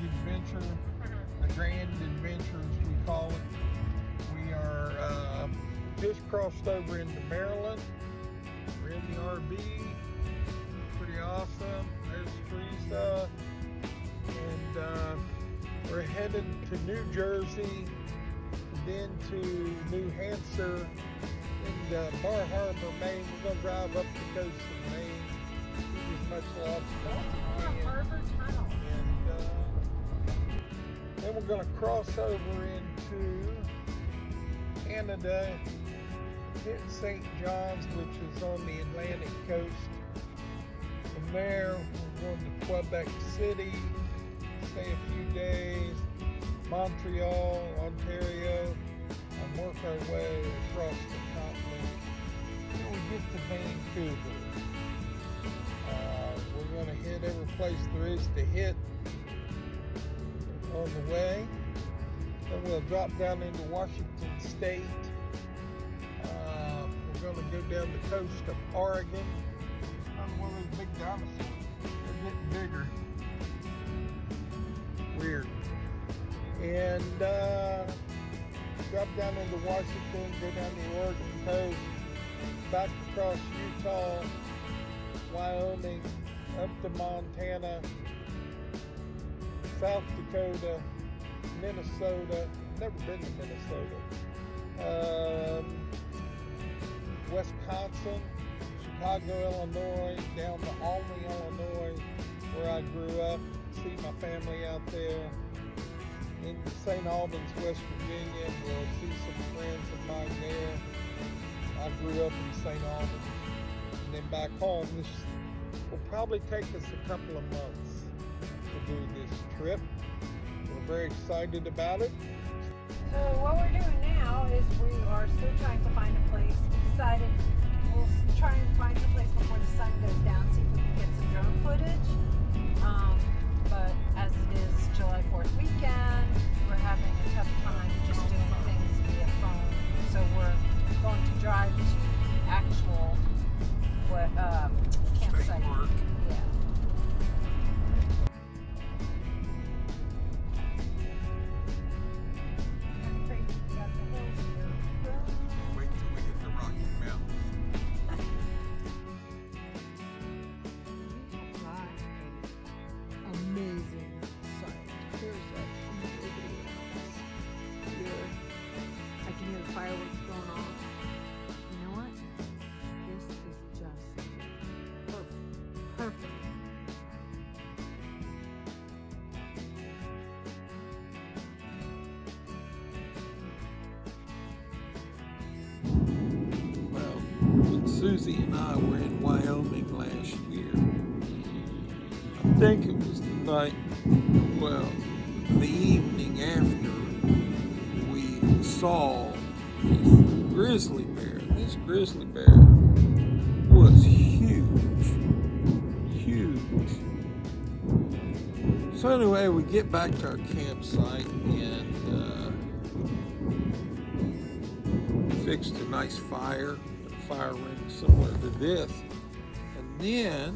adventure, the grand adventure as we call it. We are just crossed over into Maryland. We're in the RV. Pretty awesome. There's Teresa. And we're headed to New Jersey, then to New Hampshire, and Bar Harbor, Maine. We're going to drive up the coast of Maine, eat as much lobster as we can. And then we're going to cross over into Canada, hit St. John's, which is on the Atlantic coast. From there, we're going to Quebec City, stay a few days, Montreal, Ontario, and work our way across the continent. Then we get to Vancouver. We're going to hit every place there is to hit on the way. Then we'll drop down into Washington State. We're going to go down the coast of Oregon. Find one of those big dinosaurs. They're getting bigger. Weird. And drop down into Washington, go down the Oregon coast, back across Utah, Wyoming, up to Montana, South Dakota, Minnesota. Never been to Minnesota. Wisconsin, Chicago, Illinois, down to Albany, Illinois, where I grew up. See my family out there. In St. Albans, West Virginia, we'll see some friends of mine there. I grew up in St. Albans. And then back home, this will probably take us a couple of months to do this trip. We're very excited about it. So what we're doing now is we are still trying to find a place. We decided we'll try and find a place before the sun goes down, see if we can get some drone footage. But as it is July 4th weekend, we're having a tough time just doing things via phone. So we're going to drive to actual campsite. Yeah. Wait till we get to Rocky Mountains. Amazing sight. There's nobody around us here. I can hear the fireworks going off. You know what? This is just perfect. Perfect. Well, when Susie and I were in Wyoming last year, I think it was the night, well, the evening after, we saw this grizzly bear. This grizzly bear was huge, huge. So anyway, we get back to our campsite and fixed a nice fire, a fire ring similar to this. And then,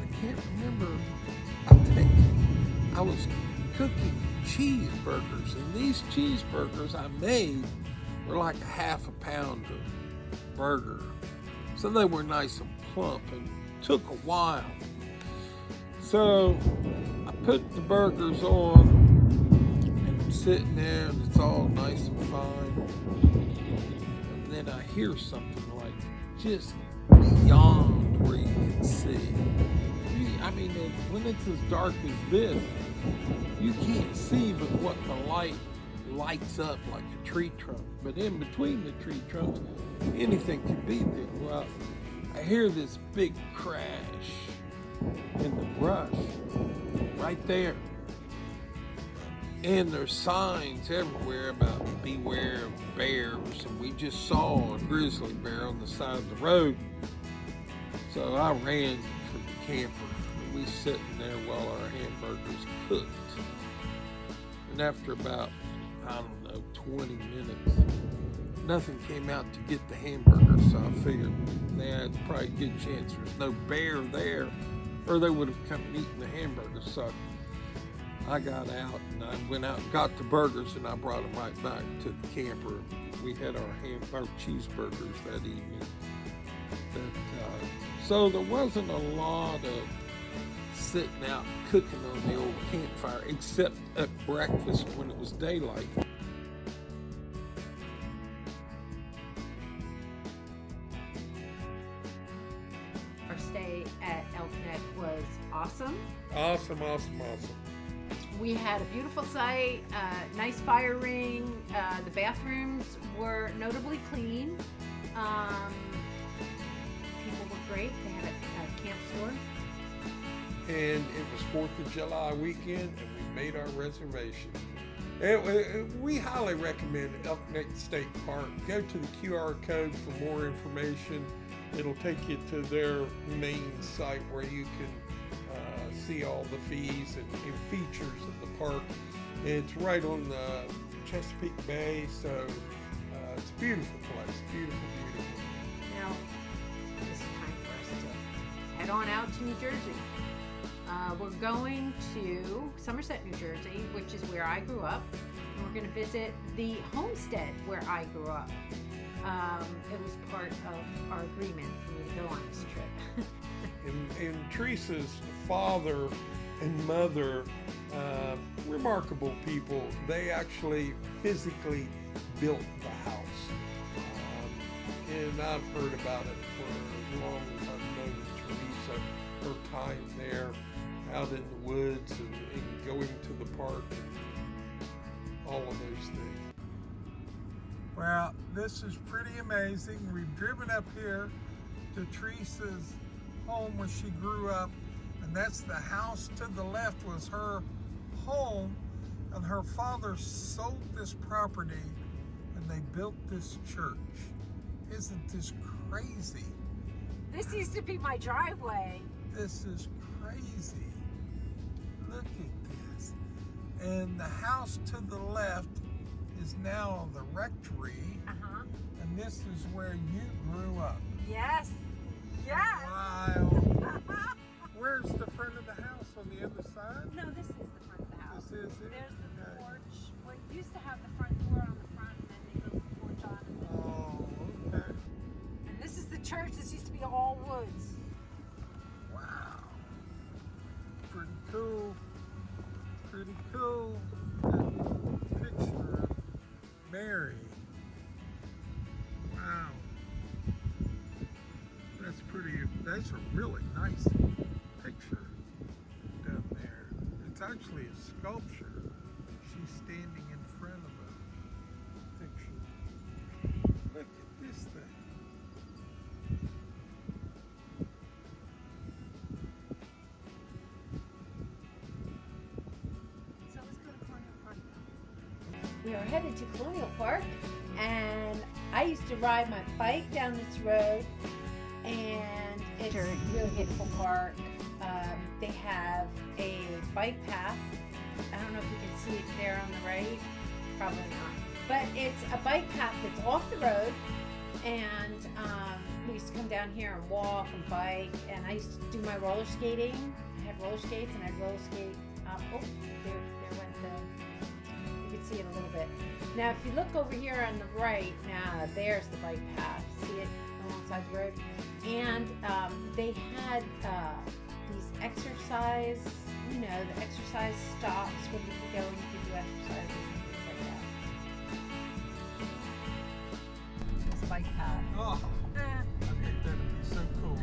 I can't remember, I think I was cooking cheeseburgers, and these cheeseburgers I made were like a half a pound of burger. So they were nice and plump and took a while. So I put the burgers on and I'm sitting there and it's all nice and fine. And then I hear something like just beyond where you can see. I mean, when it's as dark as this, you can't see but what the light lights up like a tree trunk. But in between the tree trunks, anything can be there. Well, I hear this big crash in the brush right there. And there's signs everywhere about beware of bears. And we just saw a grizzly bear on the side of the road. So I ran for the camper. And we sitting there while our hamburgers cooked. And after about, 20 minutes, nothing came out to get the hamburgers. So I figured, it's probably a good chance there's no bear there, or they would have come and eaten the hamburgers. So I got out and I went out and got the burgers and I brought them right back to the camper. We had our cheeseburgers that evening. So there wasn't a lot of sitting out cooking on the old campfire, except at breakfast when it was daylight. Our stay at Elk Neck was awesome. Awesome. We had a beautiful site, nice fire ring. The bathrooms were notably clean. People were great. They had a camp store. And it was 4th of July weekend, and we made our reservation. We highly recommend Elk Neck State Park. Go to the QR code for more information. It'll take you to their main site where you can see all the fees and features of the park. It's right on the Chesapeake Bay, so it's a beautiful place. Beautiful. Now, it's time for us to head on out to New Jersey. We're going to Somerset, New Jersey, which is where I grew up. And we're going to visit the homestead where I grew up. It was part of our agreement for me to go on this trip. And Teresa's father and mother, remarkable people. They actually physically built the house. And I've heard about it for as long as I've known Teresa, her time there out in the woods and going to the park and all of those things. Well, this is pretty amazing. We've driven up here to Teresa's home where she grew up, and that's the house to the left was her home, and her father sold this property and they built this church. Isn't this crazy? This used to be my driveway. This is crazy. Look at this. And the house to the left is now the rectory. And this is where you grew up. Yes. Wow. Where's the front of the house, on the other side? No, this is the front of the house. This is it? There's the Okay. porch. Well, it used to have the front door on the front, and then they built the porch on it. Oh, okay. And this is the church. This used to be all woods. Wow. Pretty cool. Picture of Mary. Wow. That's a really nice picture down there. It's actually a sculpture. She's standing in front of a picture. Look at this thing. So let's go to Colonial Park now. We are headed to Colonial Park, and I used to ride my bike down this road, and it's a really beautiful park. They have a bike path. I don't know if you can see it there on the right. Probably not. But it's a bike path that's off the road, and we used to come down here and walk and bike, and I used to do my roller skating. I had roller skates, and I'd roller skate up. Oh, there went the, you can see it a little bit. Now, if you look over here on the right, now there's the bike path. See it alongside the road? And they had these exercise, the exercise stops where you can go and you can do exercises and things like that. This bike path. Oh, I think that would be so cool.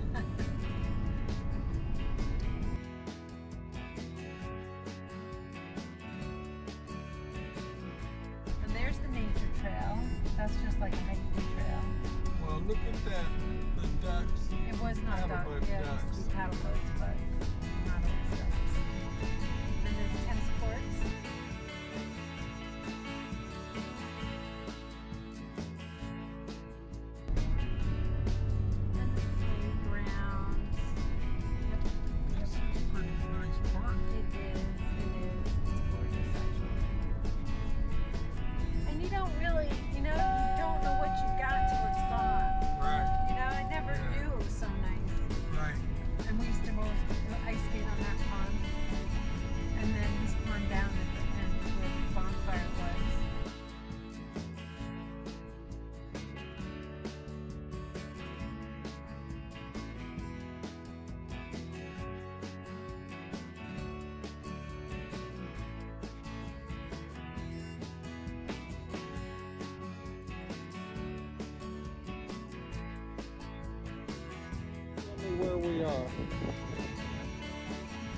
And there's the nature trail. That's just like a hiking trail. Well, look at that. The ducks. It was not duck. Paddle boat Yeah, it ducks. used to be paddle boats, but not always ducks. And there's tennis courts. And the playgrounds. This is a pretty nice park. It is. It's gorgeous, actually. And you don't really, you don't know what you got till it's gone. Right. I never knew it was so nice. Right. And we used to ice skate on that pond.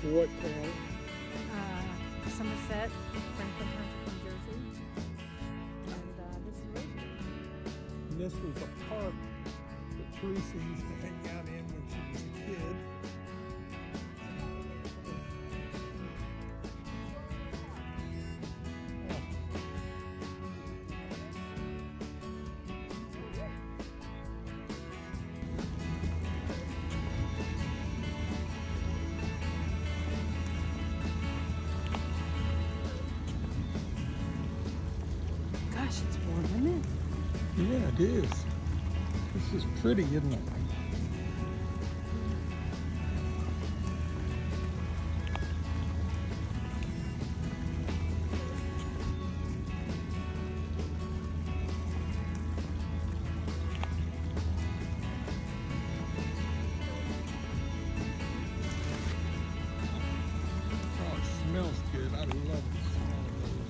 What town? Somerset, Franklin Township, New Jersey. And this is Rosemary. And this was a park that Teresa used to hang out in when she was a kid. Gosh, it's warm, isn't it? Yeah, it is. This is pretty, isn't it? Oh, it smells good. I love the smell of those.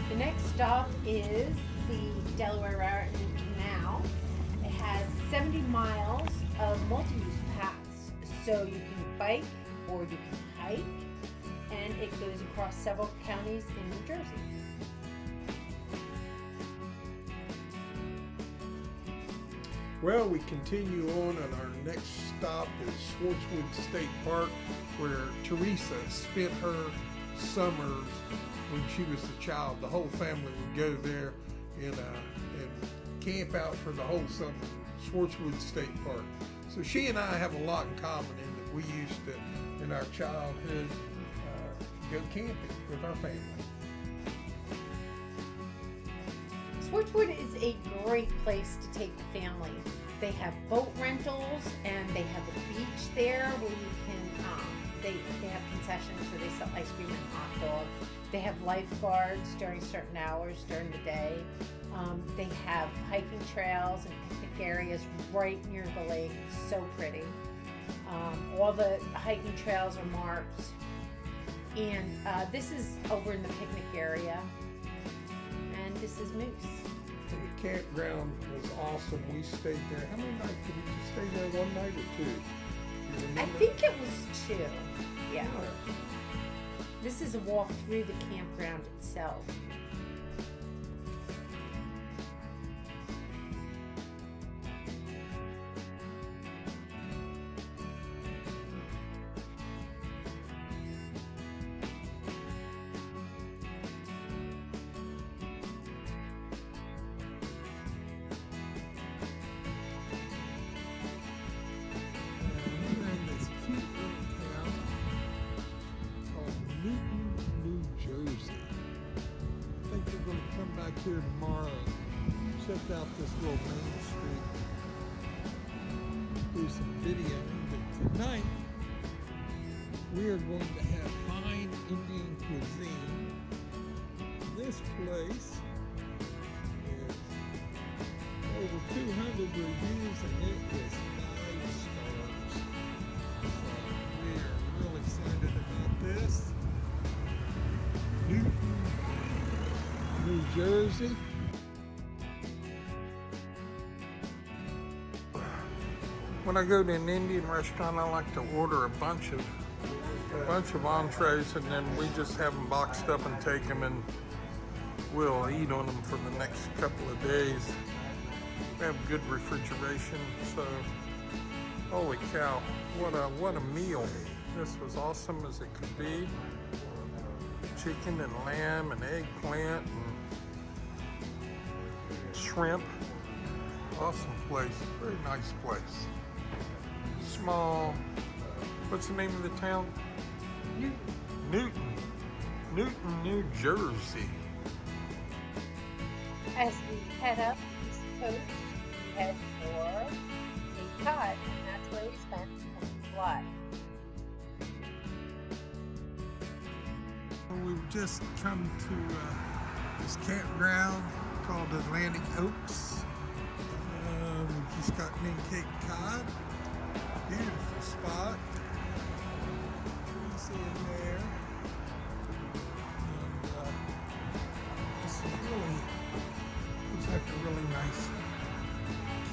The next stop is the Delaware Raritan Canal. It has 70 miles of multi-use paths, so you can bike or you can hike, and it goes across several counties in New Jersey. Well, we continue on, and our next stop is Schwartzwood State Park, where Teresa spent her summers when she was a child. The whole family would go there and camp out for the whole summer. Schwartzwood State Park. So she and I have a lot in common in that we used to, in our childhood, go camping with our family. Schwartzwood is a great place to take the family. They have boat rentals and they have a beach there where you can, they have concessions, so they sell ice cream and hot dogs. They have lifeguards during certain hours during the day. They have hiking trails and picnic areas right near the lake. It's so pretty. All the hiking trails are marked. And this is over in the picnic area. And this is Moose. The campground was awesome. We stayed there. How many nights did we just stay there? One night or two? You I remember? think it was 2. Yeah. This is a walk through the campground itself. Here tomorrow, check out this little main street, do some videoing, but tonight we are going to have fine Indian cuisine. This place is over 200 reviews and it is 5 stars. So we are real excited about this. New Jersey. When I go to an Indian restaurant, I like to order a bunch of entrees, and then we just have them boxed up and take them, and we'll eat on them for the next couple of days. We have good refrigeration, so holy cow, what a meal! This was awesome as it could be. Chicken and lamb and eggplant and shrimp. Awesome place. Very nice place. Small. What's the name of the town? Newton, New Jersey. As we head up the East Coast, we head for Cape Cod, and that's where we spent July. We've just come to this campground called Atlantic Oaks. We just got named Cape Cod. Beautiful spot. You see it there. And this is really, looks like a really nice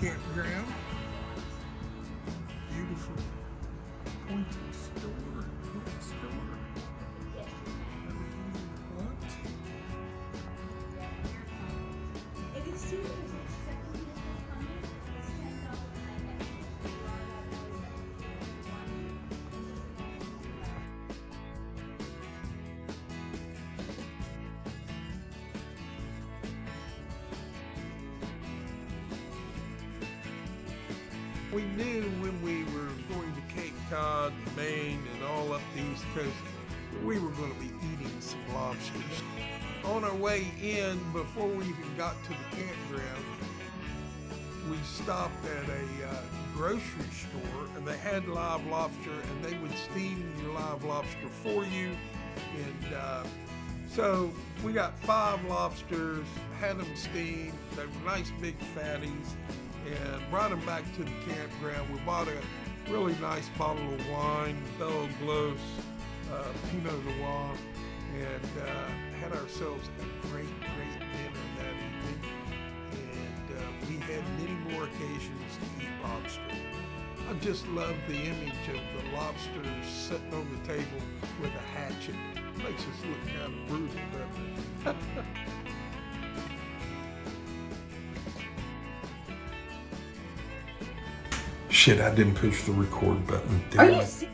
campground. Beautiful quaint store. Quaint store. Everything you want. If it's students, it's second coming, it's $10 We knew when we were going to Cape Cod, Maine, and all up the East Coast, we were going to be eating some lobsters. On our way in, before we even got to the campground, we stopped at a grocery store, and they had live lobster, and they would steam your live lobster for you. And so we got 5 lobsters, had them steamed. They were nice big fatties, and brought them back to the campground. We bought a really nice bottle of wine, Belle Gloss, Pinot Noir, and had ourselves a great dinner that evening. And we had many more occasions to eat lobster. I just love the image of the lobsters sitting on the table with a hatchet. Makes us look kind of brutal, doesn't it? Shit, I didn't push the record button. Are you serious?